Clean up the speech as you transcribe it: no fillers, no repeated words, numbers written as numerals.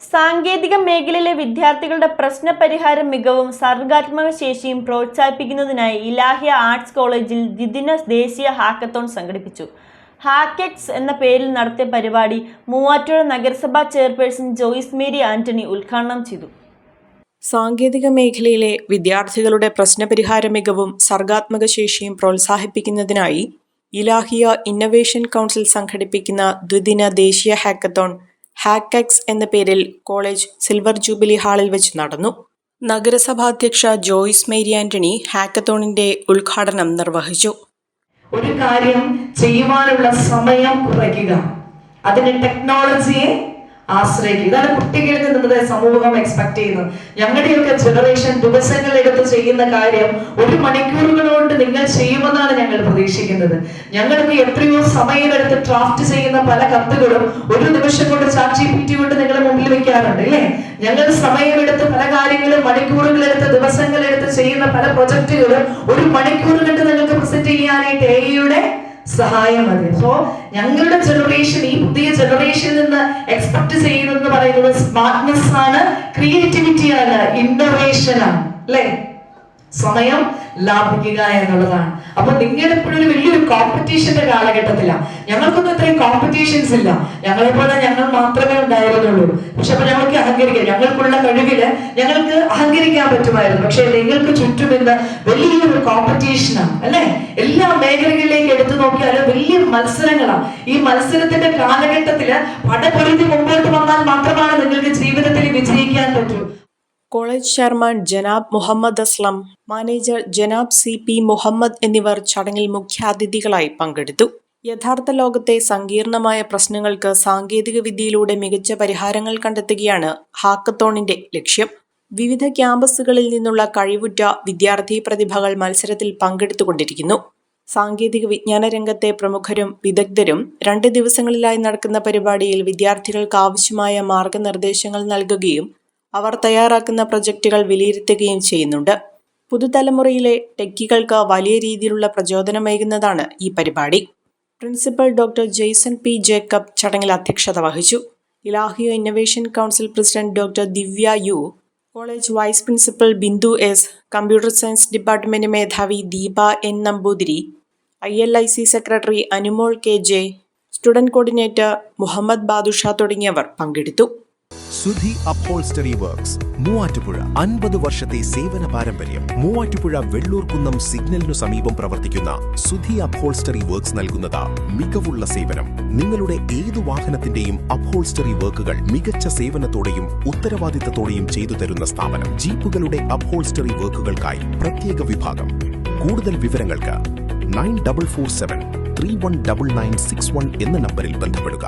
സാങ്കേതിക മേഖലയിലെ വിദ്യാർത്ഥികളുടെ പ്രശ്നപരിഹാര മികവും സർഗ്ഗാത്മക ശേഷിയും പ്രോത്സാഹിപ്പിക്കുന്നതിനായി ഇലാഹിയ ആർട്സ് കോളേജിൽ ദ്വിദിന ദേശീയ ഹാക്കത്തോൺ സംഘടിപ്പിച്ചു. ഹാക്കെക്സ് എന്ന പേരിൽ നടത്തിയ പരിപാടി മൂവാറ്റുപുഴ നഗരസഭാ ചെയർപേഴ്സൺ ജോയ്സ് മേരി ആന്റണി ഉദ്ഘാടനം ചെയ്തു. സാങ്കേതിക മേഖലയിലെ വിദ്യാർത്ഥികളുടെ പ്രശ്നപരിഹാര മികവും സർഗ്ഗാത്മക ശേഷിയും പ്രോത്സാഹിപ്പിക്കുന്നതിനായി ഇലാഹിയ ഇന്നൊവേഷൻ കൗൺസിൽ സംഘടിപ്പിക്കുന്ന ദ്വിദിന ദേശീയ ഹാക്കത്തോൺ ഹാക്കെക്സ് എന്ന പേരിൽ കോളേജ് സിൽവർ ജൂബിലി ഹാളിൽ വെച്ച് നടന്നു. നഗരസഭാധ്യക്ഷ ജോയ്സ് മേരി ആന്റണി ഹാക്കത്തോണിന്റെ ഉദ്ഘാടനം നിർവഹിച്ചു. ഒരു കാര്യം ചെയ്യുവാനുള്ള സമയം കുറയ്ക്കുക, അതിന് ടെക്നോളജിയെ ആശ്രയിക്കുക. ഇതാണ് കുട്ടികളിൽ നിന്ന് സമൂഹം എക്സ്പെക്ട് ചെയ്യുന്നത്. ഞങ്ങളുടെയൊക്കെ ജനറേഷൻ ദിവസങ്ങളെടുത്ത് ചെയ്യുന്ന കാര്യം 1 മണിക്കൂറുകൾ കൊണ്ട് നിങ്ങൾ ചെയ്യുമെന്നാണ് ഞങ്ങൾ പ്രതീക്ഷിക്കുന്നത്. ഞങ്ങൾക്ക് എത്രയോ സമയമെടുത്ത് ഡ്രാഫ്റ്റ് ചെയ്യുന്ന പല കത്തുകളും 1 നിമിഷം കൊണ്ട് ChatGPT കൊണ്ട് നിങ്ങളുടെ മുമ്പിൽ വെക്കാറുണ്ട്, അല്ലേ? ഞങ്ങൾ സമയമെടുത്ത് പല കാര്യങ്ങളും മണിക്കൂറുകളെടുത്ത് ദിവസങ്ങളെടുത്ത് ചെയ്യുന്ന പല പ്രൊജക്ടുകളും 1 മണിക്കൂർ കൊണ്ട് നിങ്ങൾക്ക് പ്രസന്റ് ചെയ്യാനായിട്ട് AI-യുടെ സഹായം മതി. സോ ഞങ്ങളുടെ ജനറേഷൻ, ഈ പുതിയ ജനറേഷനിൽ നിന്ന് എക്സ്പെക്ട് ചെയ്യുന്നത് പറയുന്നത് സ്മാർട്ട്നെസ് ആണ്, ക്രിയേറ്റിവിറ്റി ആണ്, ഇന്നോവേഷൻ ആണ്, അല്ലേ? സമയം ലാഭിക്കുക എന്നുള്ളതാണ്. അപ്പൊ നിങ്ങൾ എപ്പോഴും ഒരു വലിയൊരു കോമ്പറ്റീഷന്റെ കാലഘട്ടത്തിലാണ്. ഞങ്ങൾക്കൊന്നും ഇത്രയും കോമ്പറ്റീഷൻസ് ഇല്ല. ഞങ്ങളെപ്പോലെ ഞങ്ങൾ മാത്രമേ ഉണ്ടായിരുന്നുള്ളൂ. പക്ഷെ അപ്പൊ ഞങ്ങൾക്ക് അഹങ്കരിക്കാം, ഞങ്ങൾക്കുള്ള കഴിവില് ഞങ്ങൾക്ക് അഹങ്കരിക്കാൻ പറ്റുമായിരുന്നു. പക്ഷെ നിങ്ങൾക്ക് ചുറ്റും ഇന്ന് വലിയൊരു കോമ്പറ്റീഷനാണ്, അല്ലെ? എല്ലാ മേഖലകളിലേക്ക് എടുത്തു നോക്കിയാലും വലിയ മത്സരങ്ങളാണ്. ഈ മത്സരത്തിന്റെ കാലഘട്ടത്തില് പടപൊരുതി മുമ്പോട്ട് വന്നാൽ മാത്രമാണ് നിങ്ങൾക്ക് ജീവിതത്തിൽ വിജയിക്കാൻ പറ്റൂ. കോളേജ് ചെയർമാൻ ജനാബ് മുഹമ്മദ് അസ്ലം, മാനേജർ ജനാബ് CP മുഹമ്മദ് എന്നിവർ ചടങ്ങിൽ മുഖ്യാതിഥികളായി പങ്കെടുത്തു. യഥാർത്ഥ ലോകത്തെ സങ്കീർണമായ പ്രശ്നങ്ങൾക്ക് സാങ്കേതിക വിദ്യയിലൂടെ മികച്ച പരിഹാരങ്ങൾ കണ്ടെത്തുകയാണ് ഹാക്കത്തോണിന്റെ ലക്ഷ്യം. വിവിധ ക്യാമ്പസുകളിൽ നിന്നുള്ള കഴിവുറ്റ വിദ്യാർത്ഥി പ്രതിഭകൾ മത്സരത്തിൽ പങ്കെടുത്തുകൊണ്ടിരിക്കുന്നു. സാങ്കേതിക വിജ്ഞാന രംഗത്തെ പ്രമുഖരും വിദഗ്ധരും 2 ദിവസങ്ങളിലായി നടക്കുന്ന പരിപാടിയിൽ വിദ്യാർത്ഥികൾക്ക് ആവശ്യമായ മാർഗനിർദ്ദേശങ്ങൾ നൽകുകയും അവർ തയ്യാറാക്കുന്ന പ്രൊജക്റ്റുകൾ വിലയിരുത്തുകയും ചെയ്യുന്നുണ്ട്. പുതുതലമുറയിലെ ടെക്കികൾക്ക് വലിയ രീതിയിലുള്ള പ്രചോദനമേകുന്നതാണ് ഈ പരിപാടി. Principal doctor Jaison P Jacob ചടങ്ങിൽ അധ്യക്ഷത വഹിച്ചു. Ilahia innovation council president doctor Divya U, college vice principal Bindu S, computer science department മേധാവി Deepa N Namboothiri, ILIC secretary Anumol KJ, student coordinator Muhammad Badusha തുടങ്ങിയവർ പങ്കെടുത്തു. സുധി അപ്ഹോൾസ്റ്ററി വർക്ക്സ് മൂവാറ്റുപുഴ 50 വർഷത്തെ സേവന പാരമ്പര്യം. മൂവാറ്റുപുഴ വെള്ളൂർക്കുന്നം സിഗ്നലിനു സമീപം പ്രവർത്തിക്കുന്ന സുധി അപ്ഹോൾസ്റ്ററി വർക്ക്സ് നൽകുന്നത് മികവുള്ള സേവനം. നിങ്ങളുടെ ഏതു വാഹനത്തിന്റെയും അപ്ഹോൾസ്റ്ററി വർക്കുകൾ മികച്ച സേവനത്തോടെയും ഉത്തരവാദിത്തത്തോടെയും ചെയ്തു തരുന്ന സ്ഥാപനം. ജീപ്പുകളുടെ അപ്ഹോൾസ്റ്ററി വർക്കുകൾക്കായി പ്രത്യേക വിഭാഗം. കൂടുതൽ വിവരങ്ങൾക്ക് 9447 319961 എന്ന നമ്പറിൽ ബന്ധപ്പെടുക.